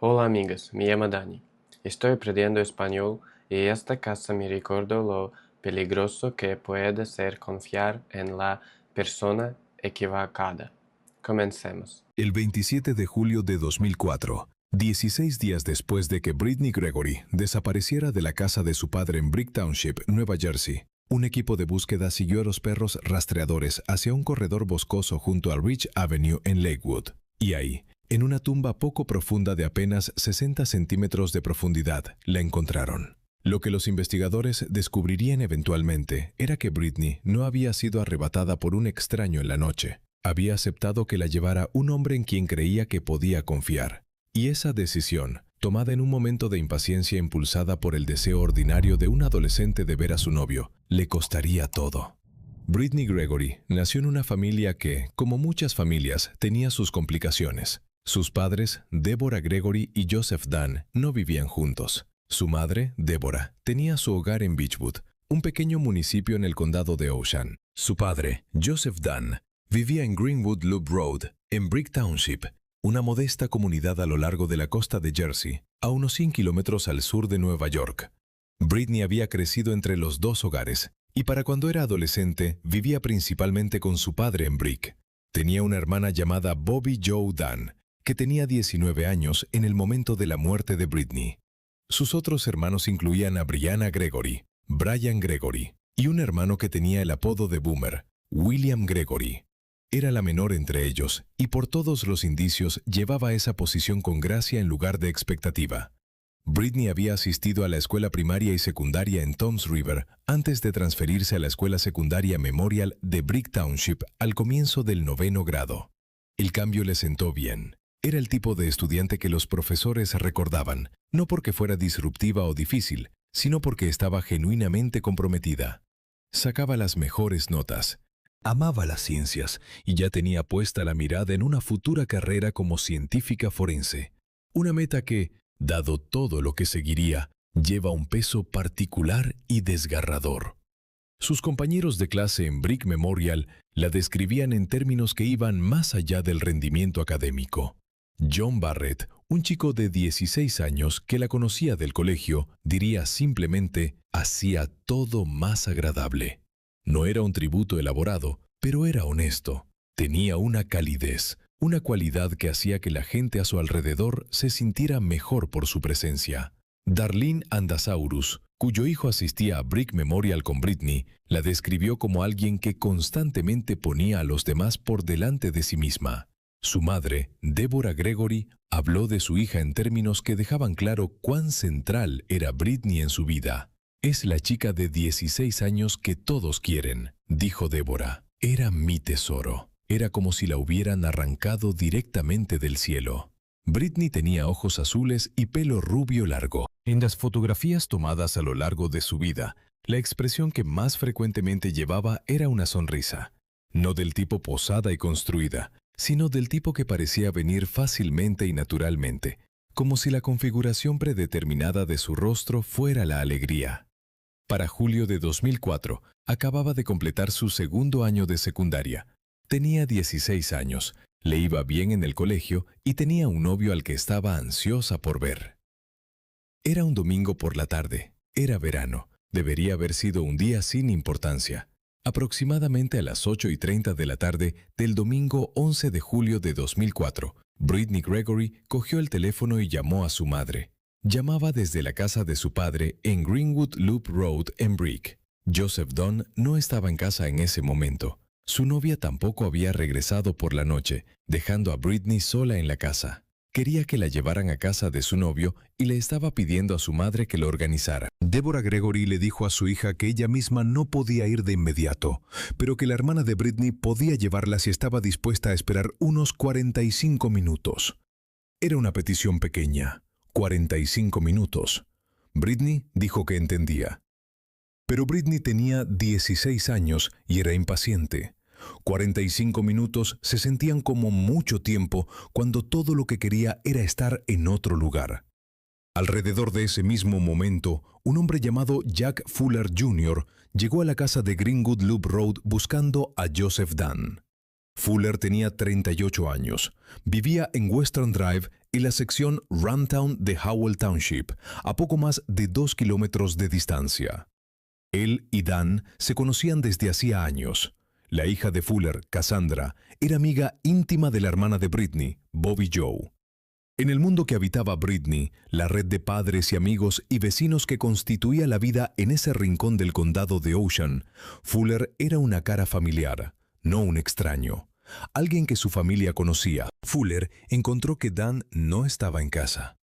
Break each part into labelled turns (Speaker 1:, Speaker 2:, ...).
Speaker 1: Hola amigas, me llamo Dani. Estoy aprendiendo español y esta casa me recordó lo peligroso que puede ser confiar en la persona equivocada. Comencemos.
Speaker 2: El 27 de julio de 2004, 16 días después de que Brittany Gregory desapareciera de la casa de su padre en Brick Township, Nueva Jersey, un equipo de búsqueda siguió a los perros rastreadores hacia un corredor boscoso junto a Ridge Avenue en Lakewood. Y ahí, en una tumba poco profunda de apenas 60 centímetros de profundidad, la encontraron. Lo que los investigadores descubrirían eventualmente era que Brittany no había sido arrebatada por un extraño en la noche. Había aceptado que la llevara un hombre en quien creía que podía confiar. Y esa decisión, tomada en un momento de impaciencia impulsada por el deseo ordinario de un adolescente de ver a su novio, le costaría todo. Brittany Gregory nació en una familia que, como muchas familias, tenía sus complicaciones. Sus padres, Deborah Gregory y Joseph Dunn, no vivían juntos. Su madre, Deborah, tenía su hogar en Beechwood, un pequeño municipio en el condado de Ocean. Su padre, Joseph Dunn, vivía en Greenwood Loop Road, en Brick Township, una modesta comunidad a lo largo de la costa de Jersey, a unos 100 kilómetros al sur de Nueva York. Brittany había crecido entre los dos hogares, y para cuando era adolescente vivía principalmente con su padre en Brick. Tenía una hermana llamada Bobby Joe Dunn, que tenía 19 años en el momento de la muerte de Brittany. Sus otros hermanos incluían a Brianna Gregory, Brian Gregory, y un hermano que tenía el apodo de Boomer, William Gregory. Era la menor entre ellos, y por todos los indicios llevaba esa posición con gracia en lugar de expectativa. Brittany había asistido a la escuela primaria y secundaria en Toms River antes de transferirse a la escuela secundaria Memorial de Brick Township al comienzo del 9º grado. El cambio le sentó bien. Era el tipo de estudiante que los profesores recordaban, no porque fuera disruptiva o difícil, sino porque estaba genuinamente comprometida. Sacaba las mejores notas. Amaba las ciencias y ya tenía puesta la mirada en una futura carrera como científica forense. Una meta que, dado todo lo que seguiría, lleva un peso particular y desgarrador. Sus compañeros de clase en Brick Memorial la describían en términos que iban más allá del rendimiento académico. John Barrett, un chico de 16 años que la conocía del colegio, diría simplemente, hacía todo más agradable. No era un tributo elaborado, pero era honesto. Tenía una calidez, una cualidad que hacía que la gente a su alrededor se sintiera mejor por su presencia. Darlene Andasaurus, cuyo hijo asistía a Brick Memorial con Brittany, la describió como alguien que constantemente ponía a los demás por delante de sí misma. Su madre, Deborah Gregory, habló de su hija en términos que dejaban claro cuán central era Brittany en su vida. «Es la chica de 16 años que todos quieren», dijo Deborah. «Era mi tesoro. Era como si la hubieran arrancado directamente del cielo». Brittany tenía ojos azules y pelo rubio largo. En las fotografías tomadas a lo largo de su vida, la expresión que más frecuentemente llevaba era una sonrisa. No del tipo posada y construida, sino del tipo que parecía venir fácilmente y naturalmente, como si la configuración predeterminada de su rostro fuera la alegría. Para julio de 2004, acababa de completar su segundo año de secundaria. Tenía 16 años, le iba bien en el colegio y tenía un novio al que estaba ansiosa por ver. Era un domingo por la tarde, era verano, debería haber sido un día sin importancia. Aproximadamente a las 8:30 de la tarde del domingo 11 de julio de 2004, Brittany Gregory cogió el teléfono y llamó a su madre. Llamaba desde la casa de su padre en Greenwood Loop Road en Brick. Joseph Dunn no estaba en casa en ese momento. Su novia tampoco había regresado por la noche, dejando a Brittany sola en la casa. Quería que la llevaran a casa de su novio y le estaba pidiendo a su madre que lo organizara. Deborah Gregory le dijo a su hija que ella misma no podía ir de inmediato, pero que la hermana de Brittany podía llevarla si estaba dispuesta a esperar unos 45 minutos. Era una petición pequeña, 45 minutos. Brittany dijo que entendía. Pero Brittany tenía 16 años y era impaciente. 45 minutos se sentían como mucho tiempo cuando todo lo que quería era estar en otro lugar. Alrededor de ese mismo momento, un hombre llamado Jack Fuller Jr. llegó a la casa de Greenwood Loop Road buscando a Joseph Dunn. Fuller tenía 38 años, vivía en Western Drive en la sección Runtown de Howell Township, a poco más de 2 kilómetros de distancia. Él y Dan se conocían desde hacía años. La hija de Fuller, Cassandra, era amiga íntima de la hermana de Britney, Bobby Joe. En el mundo que habitaba Britney, la red de padres y amigos y vecinos que constituía la vida en ese rincón del condado de Ocean, Fuller era una cara familiar, no un extraño. Alguien que su familia conocía. Fuller encontró que Dan no estaba en casa.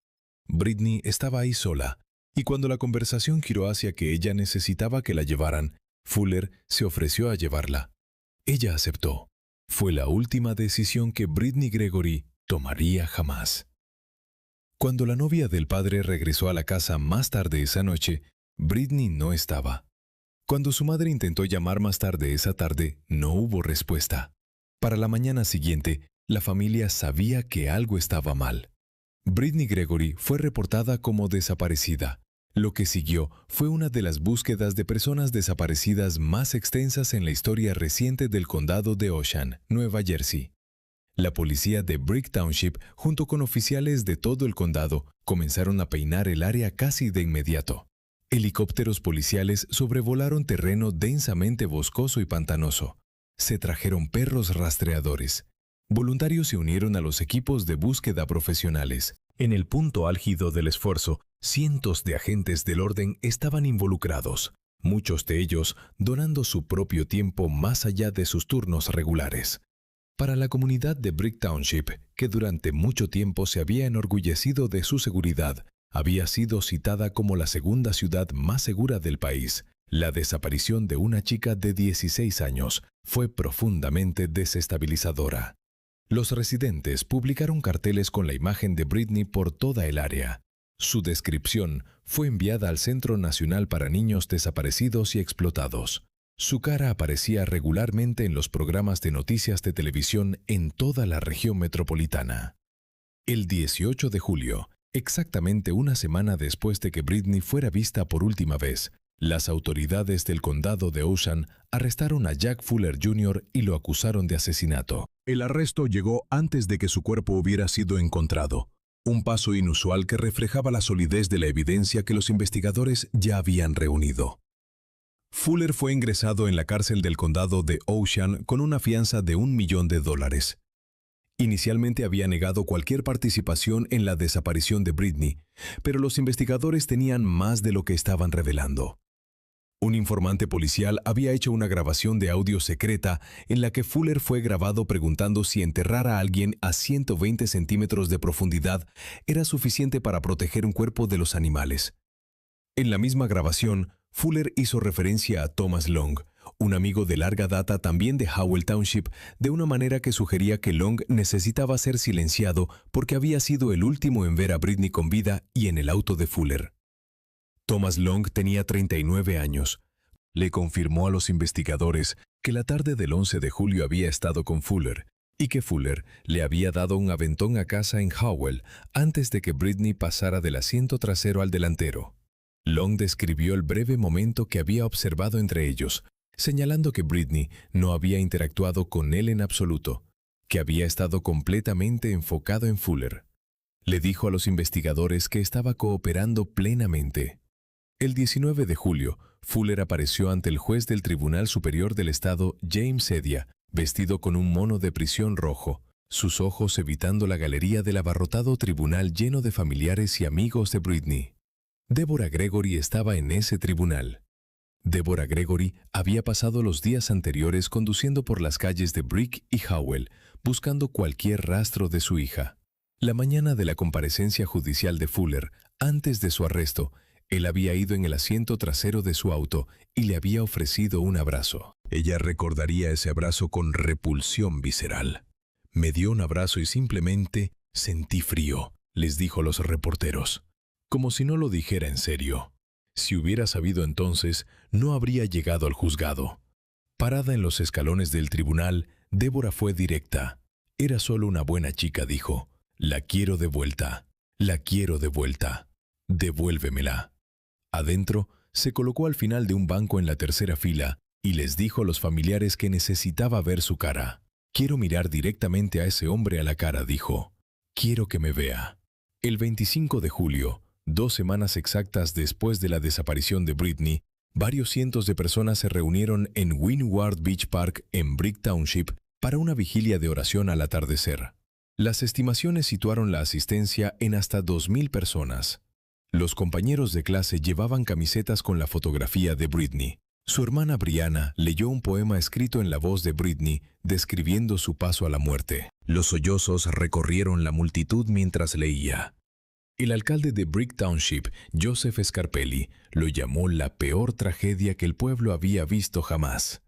Speaker 2: Britney estaba ahí sola, y cuando la conversación giró hacia que ella necesitaba que la llevaran, Fuller se ofreció a llevarla. Ella aceptó. Fue la última decisión que Britney Gregory tomaría jamás. Cuando la novia del padre regresó a la casa más tarde esa noche, Britney no estaba. Cuando su madre intentó llamar más tarde esa tarde, no hubo respuesta. Para la mañana siguiente, la familia sabía que algo estaba mal. Britney Gregory fue reportada como desaparecida. Lo que siguió fue una de las búsquedas de personas desaparecidas más extensas en la historia reciente del condado de Ocean, Nueva Jersey. La policía de Brick Township, junto con oficiales de todo el condado, comenzaron a peinar el área casi de inmediato. Helicópteros policiales sobrevolaron terreno densamente boscoso y pantanoso. Se trajeron perros rastreadores. Voluntarios se unieron a los equipos de búsqueda profesionales. En el punto álgido del esfuerzo, cientos de agentes del orden estaban involucrados, muchos de ellos donando su propio tiempo más allá de sus turnos regulares. Para la comunidad de Brick Township, que durante mucho tiempo se había enorgullecido de su seguridad, había sido citada como la segunda ciudad más segura del país. La desaparición de una chica de 16 años fue profundamente desestabilizadora. Los residentes publicaron carteles con la imagen de Britney por toda el área. Su descripción fue enviada al Centro Nacional para Niños Desaparecidos y Explotados. Su cara aparecía regularmente en los programas de noticias de televisión en toda la región metropolitana. El 18 de julio, exactamente una semana después de que Britney fuera vista por última vez, las autoridades del condado de Ocean arrestaron a Jack Fuller Jr. y lo acusaron de asesinato. El arresto llegó antes de que su cuerpo hubiera sido encontrado, un paso inusual que reflejaba la solidez de la evidencia que los investigadores ya habían reunido. Fuller fue ingresado en la cárcel del condado de Ocean con una fianza de $1 millón. Inicialmente había negado cualquier participación en la desaparición de Britney, pero los investigadores tenían más de lo que estaban revelando. Un informante policial había hecho una grabación de audio secreta en la que Fuller fue grabado preguntando si enterrar a alguien a 120 centímetros de profundidad era suficiente para proteger un cuerpo de los animales. En la misma grabación, Fuller hizo referencia a Thomas Long, un amigo de larga data también de Howell Township, de una manera que sugería que Long necesitaba ser silenciado porque había sido el último en ver a Britney con vida y en el auto de Fuller. Thomas Long tenía 39 años. Le confirmó a los investigadores que la tarde del 11 de julio había estado con Fuller y que Fuller le había dado un aventón a casa en Howell antes de que Britney pasara del asiento trasero al delantero. Long describió el breve momento que había observado entre ellos, señalando que Britney no había interactuado con él en absoluto, que había estado completamente enfocado en Fuller. Le dijo a los investigadores que estaba cooperando plenamente. El 19 de julio, Fuller apareció ante el juez del Tribunal Superior del Estado, James Sedia, vestido con un mono de prisión rojo, sus ojos evitando la galería del abarrotado tribunal lleno de familiares y amigos de Britney. Deborah Gregory estaba en ese tribunal. Deborah Gregory había pasado los días anteriores conduciendo por las calles de Brick y Howell, buscando cualquier rastro de su hija. La mañana de la comparecencia judicial de Fuller, antes de su arresto, él había ido en el asiento trasero de su auto y le había ofrecido un abrazo. Ella recordaría ese abrazo con repulsión visceral. Me dio un abrazo y simplemente sentí frío, les dijo los reporteros. Como si no lo dijera en serio. Si hubiera sabido entonces, no habría llegado al juzgado. Parada en los escalones del tribunal, Deborah fue directa. Era solo una buena chica, dijo. La quiero de vuelta. La quiero de vuelta. Devuélvemela. Adentro, se colocó al final de un banco en la tercera fila y les dijo a los familiares que necesitaba ver su cara. Quiero mirar directamente a ese hombre a la cara, dijo. Quiero que me vea. El 25 de julio, 2 semanas exactas después de la desaparición de Britney, varios cientos de personas se reunieron en Windward Beach Park en Brick Township para una vigilia de oración al atardecer. Las estimaciones situaron la asistencia en hasta 2,000 personas. Los compañeros de clase llevaban camisetas con la fotografía de Britney. Su hermana Brianna leyó un poema escrito en la voz de Britney describiendo su paso a la muerte. Los sollozos recorrieron la multitud mientras leía. El alcalde de Brick Township, Joseph Scarpelli, lo llamó la peor tragedia que el pueblo había visto jamás.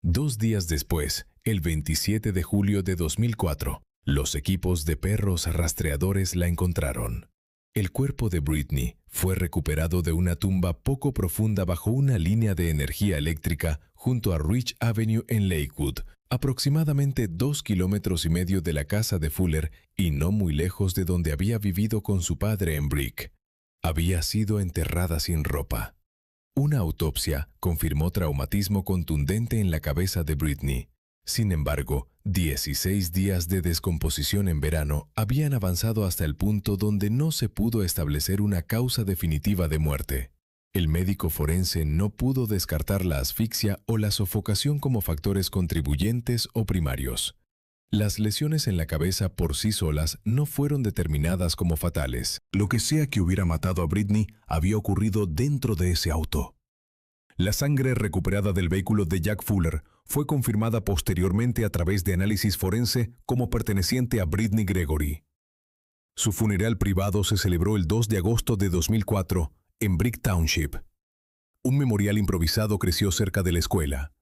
Speaker 2: 2 días después, el 27 de julio de 2004, los equipos de perros rastreadores la encontraron. El cuerpo de Britney fue recuperado de una tumba poco profunda bajo una línea de energía eléctrica junto a Ridge Avenue en Lakewood, aproximadamente 2,5 kilómetros de la casa de Fuller y no muy lejos de donde había vivido con su padre en Brick. Había sido enterrada sin ropa. Una autopsia confirmó traumatismo contundente en la cabeza de Britney. Sin embargo, 16 días de descomposición en verano habían avanzado hasta el punto donde no se pudo establecer una causa definitiva de muerte. El médico forense no pudo descartar la asfixia o la sofocación como factores contribuyentes o primarios. Las lesiones en la cabeza por sí solas no fueron determinadas como fatales.
Speaker 3: Lo que sea que hubiera matado a Britney había ocurrido dentro de ese auto. La sangre recuperada del vehículo de Jack Fuller fue confirmada posteriormente a través de análisis forense como perteneciente a Britney Gregory. Su funeral privado se celebró el 2 de agosto de 2004 en Brick Township. Un memorial improvisado creció cerca de la escuela.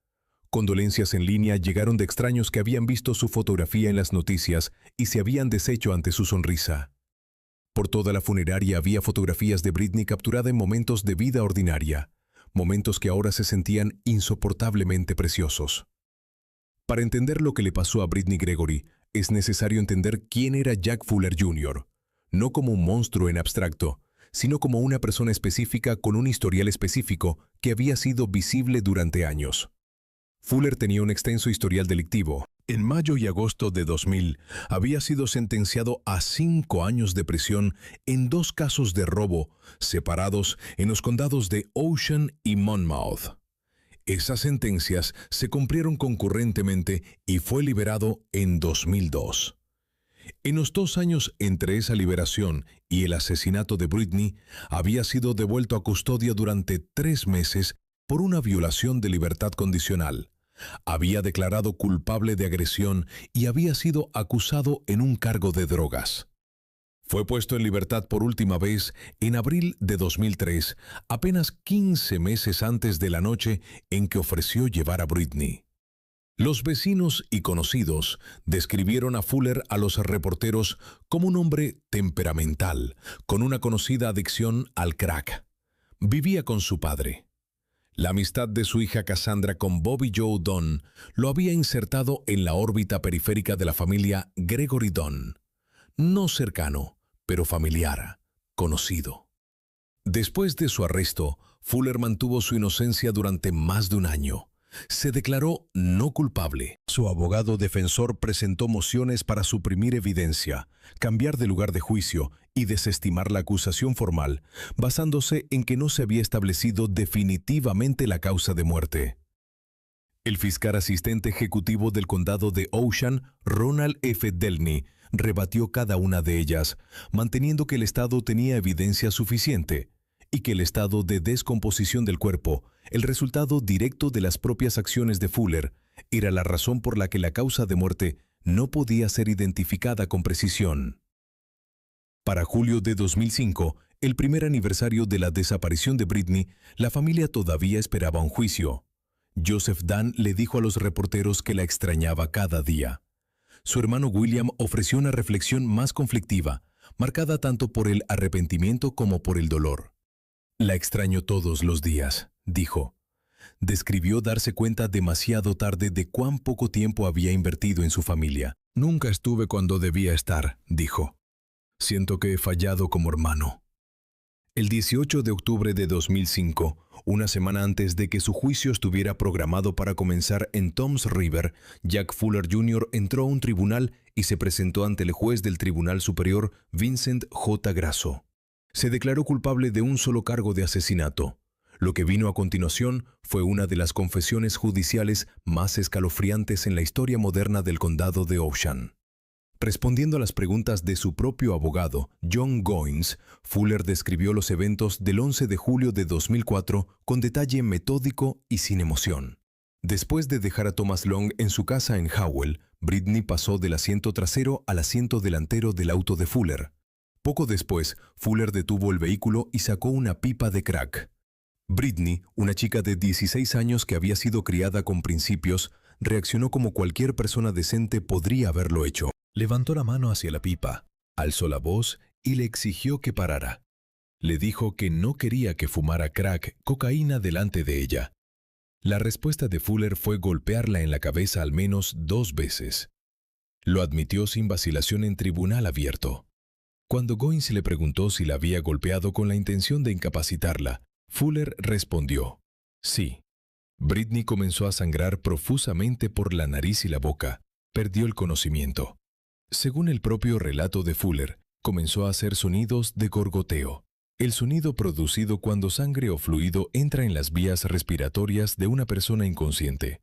Speaker 3: Condolencias en línea llegaron de extraños que habían visto su fotografía en las noticias y se habían deshecho ante su sonrisa. Por toda la funeraria había fotografías de Britney capturada en momentos de vida ordinaria, momentos que ahora se sentían insoportablemente preciosos. Para entender lo que le pasó a Britney Gregory, es necesario entender quién era Jack Fuller Jr., no como un monstruo en abstracto, sino como una persona específica con un historial específico que había sido visible durante años. Fuller tenía un extenso historial delictivo. En mayo y agosto de 2000, había sido sentenciado a 5 años de prisión en 2 casos de robo, separados en los condados de Ocean y Monmouth. Esas sentencias se cumplieron concurrentemente y fue liberado en 2002. En los 2 años entre esa liberación y el asesinato de Britney, había sido devuelto a custodia durante 3 meses por una violación de libertad condicional. Había declarado culpable de agresión y había sido acusado en un cargo de drogas. Fue puesto en libertad por última vez en abril de 2003, apenas 15 meses antes de la noche en que ofreció llevar a Britney. Los vecinos y conocidos describieron a Fuller a los reporteros como un hombre temperamental, con una conocida adicción al crack. Vivía con su padre. La amistad de su hija Cassandra con Bobby Joe Dunn lo había insertado en la órbita periférica de la familia Gregory Dunn. No cercano, pero familiar, conocido. Después de su arresto, Fuller mantuvo su inocencia durante más de un año. Se declaró no culpable. Su abogado defensor presentó mociones para suprimir evidencia, cambiar de lugar de juicio y desestimar la acusación formal, basándose en que no se había establecido definitivamente la causa de muerte. El fiscal asistente ejecutivo del condado de Ocean, Ronald F. Delney, rebatió cada una de ellas, manteniendo que el Estado tenía evidencia suficiente y que el estado de descomposición del cuerpo, el resultado directo de las propias acciones de Fuller, era la razón por la que la causa de muerte no podía ser identificada con precisión. Para julio de 2005, el primer aniversario de la desaparición de Britney, la familia todavía esperaba un juicio. Joseph Dunn le dijo a los reporteros que la extrañaba cada día. Su hermano William ofreció una reflexión más conflictiva, marcada tanto por el arrepentimiento como por el dolor. La extraño todos los días, dijo. Describió darse cuenta demasiado tarde de cuán poco tiempo había invertido en su familia. Nunca estuve cuando debía estar, dijo. Siento que he fallado como hermano. El 18 de octubre de 2005, una semana antes de que su juicio estuviera programado para comenzar en Toms River, Jack Fuller Jr. entró a un tribunal y se presentó ante el juez del Tribunal Superior, Vincent J. Grasso. Se declaró culpable de un solo cargo de asesinato. Lo que vino a continuación fue una de las confesiones judiciales más escalofriantes en la historia moderna del condado de Ocean. Respondiendo a las preguntas de su propio abogado, John Goins, Fuller describió los eventos del 11 de julio de 2004 con detalle metódico y sin emoción. Después de dejar a Thomas Long en su casa en Howell, Britney pasó del asiento trasero al asiento delantero del auto de Fuller. Poco después, Fuller detuvo el vehículo y sacó una pipa de crack. Britney, una chica de 16 años que había sido criada con principios, reaccionó como cualquier persona decente podría haberlo hecho. Levantó la mano hacia la pipa, alzó la voz y le exigió que parara. Le dijo que no quería que fumara crack, cocaína delante de ella. La respuesta de Fuller fue golpearla en la cabeza al menos 2 veces. Lo admitió sin vacilación en tribunal abierto. Cuando Goins le preguntó si la había golpeado con la intención de incapacitarla, Fuller respondió, sí. Britney comenzó a sangrar profusamente por la nariz y la boca. Perdió el conocimiento. Según el propio relato de Fuller, comenzó a hacer sonidos de gorgoteo, el sonido producido cuando sangre o fluido entra en las vías respiratorias de una persona inconsciente.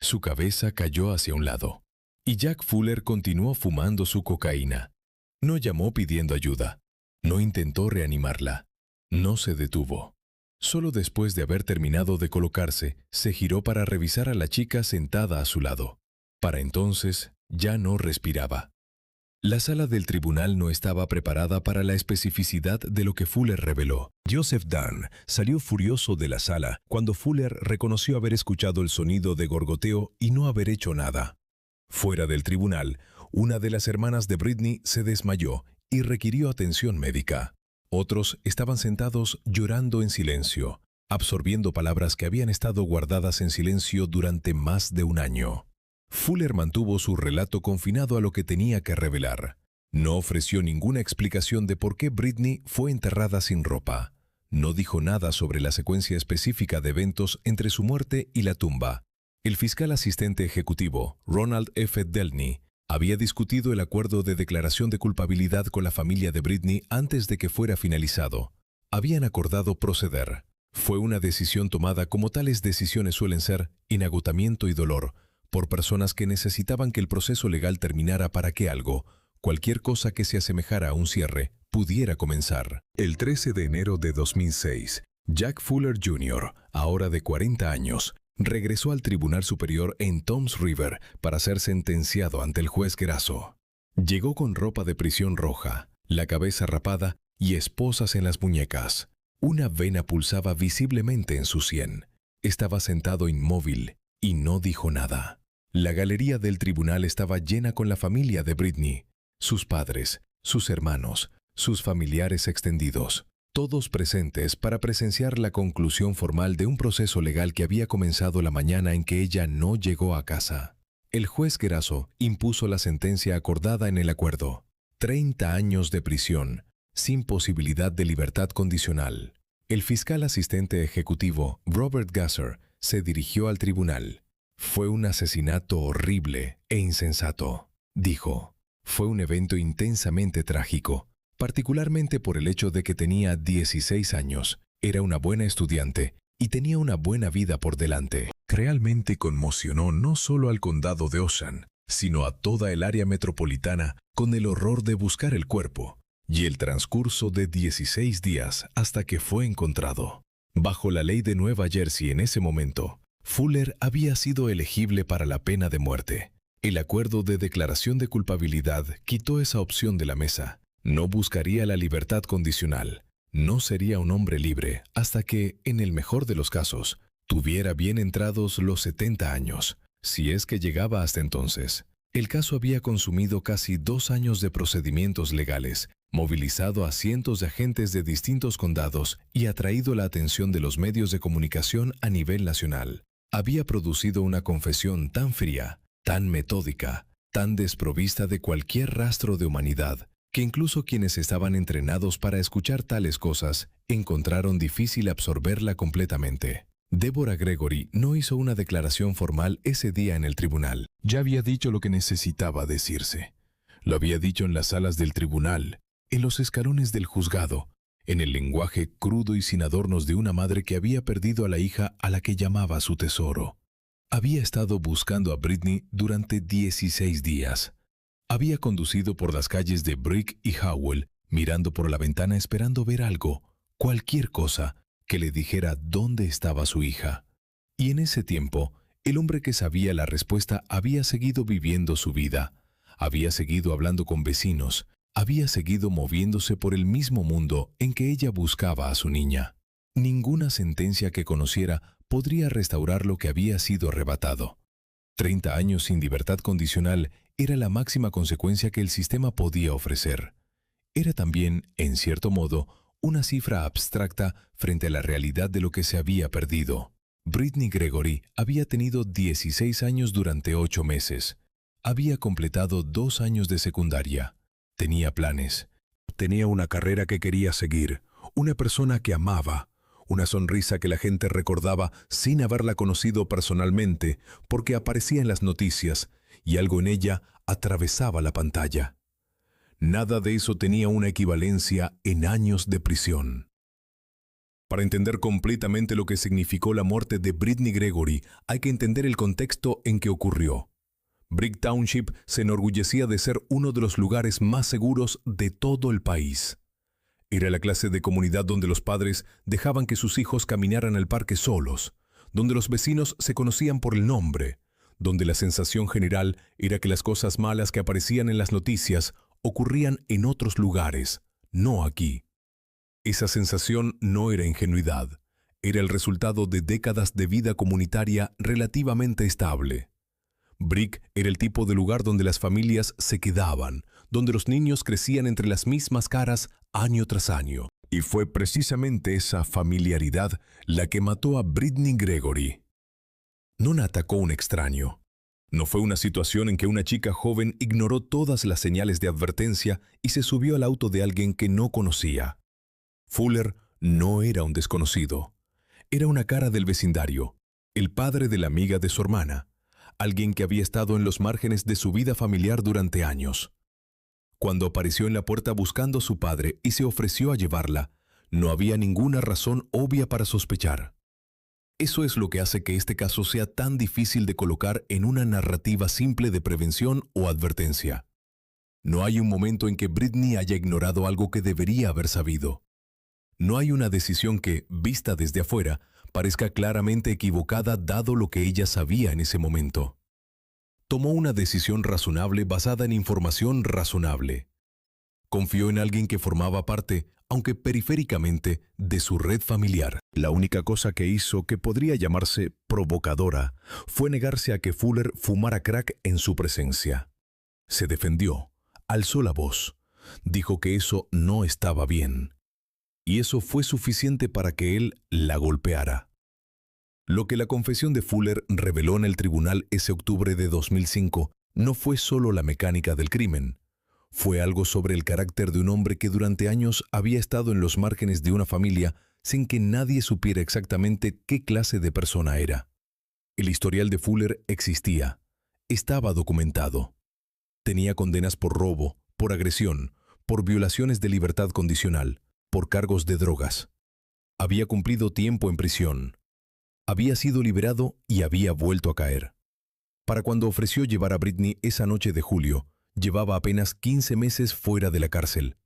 Speaker 3: Su cabeza cayó hacia un lado, y Jack Fuller continuó fumando su cocaína. No llamó pidiendo ayuda, no intentó reanimarla, no se detuvo. Solo después de haber terminado de colocarse, se giró para revisar a la chica sentada a su lado. Para entonces, ya no respiraba. La sala del tribunal no estaba preparada para la especificidad de lo que Fuller reveló. Joseph Dunn salió furioso de la sala cuando Fuller reconoció haber escuchado el sonido de gorgoteo y no haber hecho nada. Fuera del tribunal, una de las hermanas de Britney se desmayó y requirió atención médica. Otros estaban sentados llorando en silencio, absorbiendo palabras que habían estado guardadas en silencio durante más de un año. Fuller mantuvo su relato confinado a lo que tenía que revelar. No ofreció ninguna explicación de por qué Britney fue enterrada sin ropa. No dijo nada sobre la secuencia específica de eventos entre su muerte y la tumba. El fiscal asistente ejecutivo, Ronald F. Delney, había discutido el acuerdo de declaración de culpabilidad con la familia de Britney antes de que fuera finalizado. Habían acordado proceder. Fue una decisión tomada como tales decisiones suelen ser, en agotamiento y dolor, por personas que necesitaban que el proceso legal terminara para que algo, cualquier cosa que se asemejara a un cierre, pudiera comenzar. El 13 de enero de 2006, Jack Fuller Jr., ahora de 40 años, regresó al Tribunal Superior en Toms River para ser sentenciado ante el juez Grasso. Llegó con ropa de prisión roja, la cabeza rapada y esposas en las muñecas. Una vena pulsaba visiblemente en su sien. Estaba sentado inmóvil y no dijo nada. La galería del tribunal estaba llena con la familia de Britney, sus padres, sus hermanos, sus familiares extendidos, todos presentes para presenciar la conclusión formal de un proceso legal que había comenzado la mañana en que ella no llegó a casa. El juez Grasso impuso la sentencia acordada en el acuerdo: 30 años de prisión, sin posibilidad de libertad condicional. El fiscal asistente ejecutivo, Robert Gasser, se dirigió al tribunal. Fue un asesinato horrible e insensato, dijo. Fue un evento intensamente trágico, particularmente por el hecho de que tenía 16 años, era una buena estudiante y tenía una buena vida por delante. Realmente conmocionó no solo al condado de Ocean, sino a toda el área metropolitana con el horror de buscar el cuerpo y el transcurso de 16 días hasta que fue encontrado. Bajo la ley de Nueva Jersey en ese momento, Fuller había sido elegible para la pena de muerte. El acuerdo de declaración de culpabilidad quitó esa opción de la mesa. No buscaría la libertad condicional. No sería un hombre libre hasta que, en el mejor de los casos, tuviera bien entrados los 70 años, si es que llegaba hasta entonces. El caso había consumido casi 2 años de procedimientos legales, movilizado a cientos de agentes de distintos condados y atraído la atención de los medios de comunicación a nivel nacional. Había producido una confesión tan fría, tan metódica, tan desprovista de cualquier rastro de humanidad, que incluso quienes estaban entrenados para escuchar tales cosas encontraron difícil absorberla completamente. Deborah Gregory no hizo una declaración formal ese día en el tribunal. Ya había dicho lo que necesitaba decirse. Lo había dicho en las salas del tribunal, en los escalones del juzgado, en el lenguaje crudo y sin adornos de una madre que había perdido a la hija a la que llamaba su tesoro. Había estado buscando a Britney durante 16 días. Había conducido por las calles de Brick y Howell, mirando por la ventana esperando ver algo, cualquier cosa, que le dijera dónde estaba su hija. Y en ese tiempo, el hombre que sabía la respuesta había seguido viviendo su vida. Había seguido hablando con vecinos. Había seguido moviéndose por el mismo mundo en que ella buscaba a su niña. Ninguna sentencia que conociera podría restaurar lo que había sido arrebatado. 30 años sin libertad condicional era la máxima consecuencia que el sistema podía ofrecer. Era también, en cierto modo, una cifra abstracta frente a la realidad de lo que se había perdido. Britney Gregory había tenido 16 años durante 8 meses. Había completado 2 años de secundaria. Tenía planes. Tenía una carrera que quería seguir, una persona que amaba, una sonrisa que la gente recordaba sin haberla conocido personalmente porque aparecía en las noticias y algo en ella atravesaba la pantalla. Nada de eso tenía una equivalencia en años de prisión. Para entender completamente lo que significó la muerte de Britney Gregory, hay que entender el contexto en que ocurrió. Brick Township se enorgullecía de ser uno de los lugares más seguros de todo el país. Era la clase de comunidad donde los padres dejaban que sus hijos caminaran al parque solos, donde los vecinos se conocían por el nombre, donde la sensación general era que las cosas malas que aparecían en las noticias ocurrían en otros lugares, no aquí. Esa sensación no era ingenuidad, era el resultado de décadas de vida comunitaria relativamente estable. Brick era el tipo de lugar donde las familias se quedaban, donde los niños crecían entre las mismas caras año tras año. Y fue precisamente esa familiaridad la que mató a Britney Gregory. No la atacó un extraño. No fue una situación en que una chica joven ignoró todas las señales de advertencia y se subió al auto de alguien que no conocía. Fuller no era un desconocido. Era una cara del vecindario, el padre de la amiga de su hermana, alguien que había estado en los márgenes de su vida familiar durante años. Cuando apareció en la puerta buscando a su padre y se ofreció a llevarla, no había ninguna razón obvia para sospechar. Eso es lo que hace que este caso sea tan difícil de colocar en una narrativa simple de prevención o advertencia. No hay un momento en que Britney haya ignorado algo que debería haber sabido. No hay una decisión que, vista desde afuera, parezca claramente equivocada dado lo que ella sabía en ese momento. Tomó una decisión razonable basada en información razonable. Confió en alguien que formaba parte, aunque periféricamente, de su red familiar. La única cosa que hizo que podría llamarse provocadora fue negarse a que Fuller fumara crack en su presencia. Se defendió, alzó la voz, dijo que eso no estaba bien. Y eso fue suficiente para que él la golpeara. Lo que la confesión de Fuller reveló en el tribunal ese octubre de 2005 no fue solo la mecánica del crimen. Fue algo sobre el carácter de un hombre que durante años había estado en los márgenes de una familia sin que nadie supiera exactamente qué clase de persona era. El historial de Fuller existía. Estaba documentado. Tenía condenas por robo, por agresión, por violaciones de libertad condicional, por cargos de drogas. Había cumplido tiempo en prisión. Había sido liberado y había vuelto a caer. Para cuando ofreció llevar a Britney esa noche de julio, llevaba apenas 15 meses fuera de la cárcel.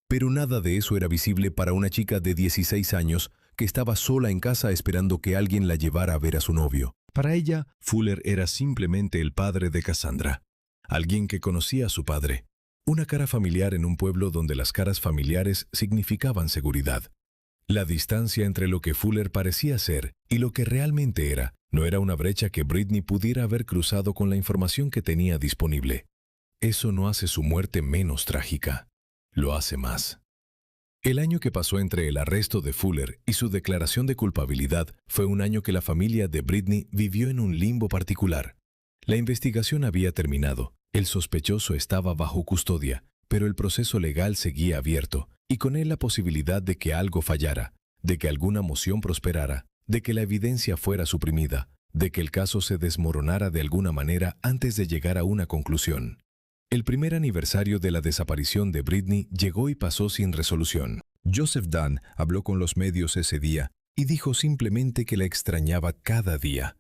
Speaker 3: Pero nada de eso era visible para una chica de 16 años que estaba sola en casa esperando que alguien la llevara a ver a su novio. Para ella, Fuller era simplemente el padre de Cassandra, alguien que conocía a su padre. Una cara familiar en un pueblo donde las caras familiares significaban seguridad. La distancia entre lo que Fuller parecía ser y lo que realmente era no era una brecha que Britney pudiera haber cruzado con la información que tenía disponible. Eso no hace su muerte menos trágica. Lo hace más. El año que pasó entre el arresto de Fuller y su declaración de culpabilidad fue un año que la familia de Britney vivió en un limbo particular. La investigación había terminado. El sospechoso estaba bajo custodia pero el proceso legal seguía abierto, y con él la posibilidad de que algo fallara, de que alguna moción prosperara, de que la evidencia fuera suprimida, de que el caso se desmoronara de alguna manera antes de llegar a una conclusión. El primer aniversario de la desaparición de Britney llegó y pasó sin resolución. Joseph Dunn habló con los medios ese día y dijo simplemente que la extrañaba cada día.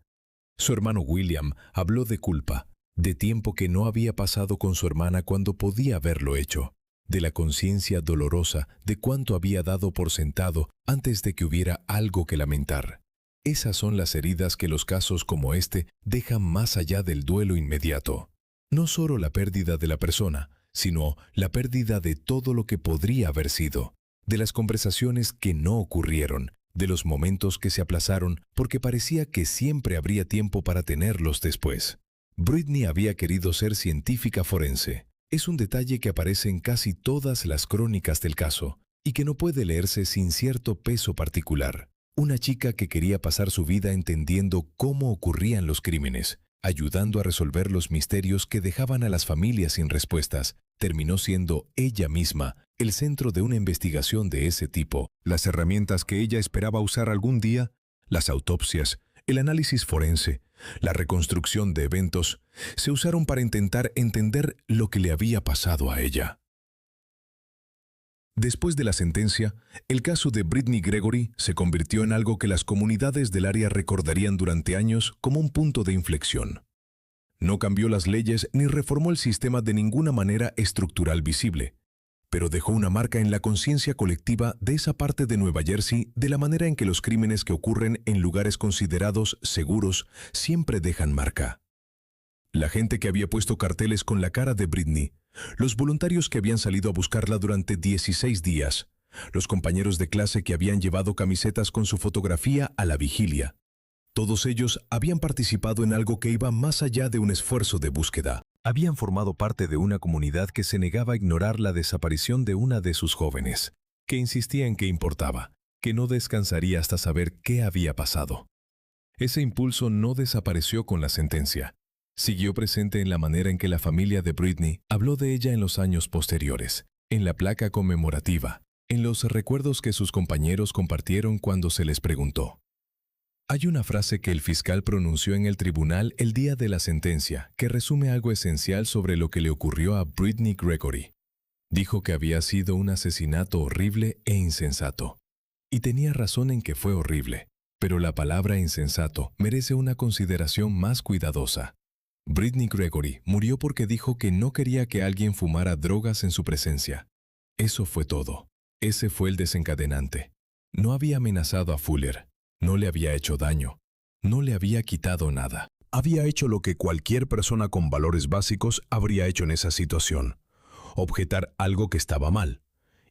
Speaker 3: Su hermano William habló de culpa, de tiempo que no había pasado con su hermana cuando podía haberlo hecho, de la conciencia dolorosa de cuánto había dado por sentado antes de que hubiera algo que lamentar. Esas son las heridas que los casos como este dejan más allá del duelo inmediato. No solo la pérdida de la persona, sino la pérdida de todo lo que podría haber sido, de las conversaciones que no ocurrieron, de los momentos que se aplazaron porque parecía que siempre habría tiempo para tenerlos después. Britney había querido ser científica forense. Es un detalle que aparece en casi todas las crónicas del caso y que no puede leerse sin cierto peso particular. Una chica que quería pasar su vida entendiendo cómo ocurrían los crímenes, ayudando a resolver los misterios que dejaban a las familias sin respuestas, terminó siendo ella misma el centro de una investigación de ese tipo. Las herramientas que ella esperaba usar algún día, las autopsias, el análisis forense, la reconstrucción de eventos, se usaron para intentar entender lo que le había pasado a ella. Después de la sentencia, el caso de Britney Gregory se convirtió en algo que las comunidades del área recordarían durante años como un punto de inflexión. No cambió las leyes ni reformó el sistema de ninguna manera estructural visible, pero dejó una marca en la conciencia colectiva de esa parte de Nueva Jersey de la manera en que los crímenes que ocurren en lugares considerados seguros siempre dejan marca. La gente que había puesto carteles con la cara de Britney, los voluntarios que habían salido a buscarla durante 16 días, los compañeros de clase que habían llevado camisetas con su fotografía a la vigilia. Todos ellos habían participado en algo que iba más allá de un esfuerzo de búsqueda. Habían formado parte de una comunidad que se negaba a ignorar la desaparición de una de sus jóvenes, que insistía en que importaba, que no descansaría hasta saber qué había pasado. Ese impulso no desapareció con la sentencia. Siguió presente en la manera en que la familia de Britney habló de ella en los años posteriores, en la placa conmemorativa, en los recuerdos que sus compañeros compartieron cuando se les preguntó. Hay una frase que el fiscal pronunció en el tribunal el día de la sentencia que resume algo esencial sobre lo que le ocurrió a Britney Gregory. Dijo que había sido un asesinato horrible e insensato. Y tenía razón en que fue horrible, pero la palabra insensato merece una consideración más cuidadosa. Britney Gregory murió porque dijo que no quería que alguien fumara drogas en su presencia. Eso fue todo. Ese fue el desencadenante. No había amenazado a Fuller. No le había hecho daño. No le había quitado nada. Había hecho lo que cualquier persona con valores básicos habría hecho en esa situación. Objetar algo que estaba mal.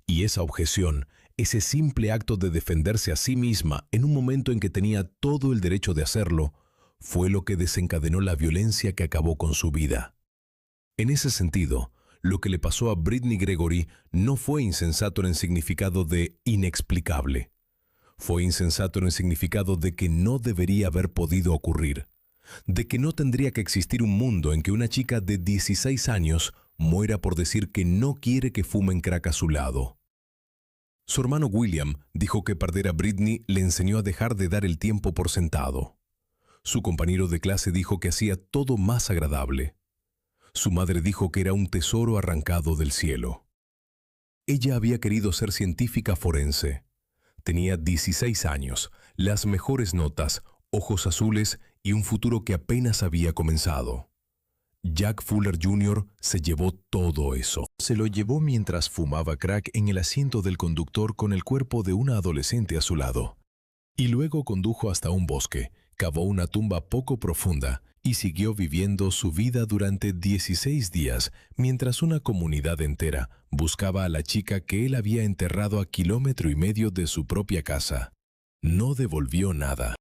Speaker 3: Y esa objeción, ese simple acto de defenderse a sí misma en un momento en que tenía todo el derecho de hacerlo, fue lo que desencadenó la violencia que acabó con su vida. En ese sentido, lo que le pasó a Britney Gregory no fue insensato en el significado de inexplicable. Fue insensato en el significado de que no debería haber podido ocurrir, de que no tendría que existir un mundo en que una chica de 16 años muera por decir que no quiere que fumen crack a su lado. Su hermano William dijo que perder a Britney le enseñó a dejar de dar el tiempo por sentado. Su compañero de clase dijo que hacía todo más agradable. Su madre dijo que era un tesoro arrancado del cielo. Ella había querido ser científica forense. Tenía 16 años, las mejores notas, ojos azules y un futuro que apenas había comenzado. Jack Fuller Jr. se llevó todo eso. Se lo llevó mientras fumaba crack en el asiento del conductor con el cuerpo de una adolescente a su lado. Y luego condujo hasta un bosque, cavó una tumba poco profunda y siguió viviendo su vida durante 16 días mientras una comunidad entera buscaba a la chica que él había enterrado a 1,5 kilómetros de su propia casa. No devolvió nada.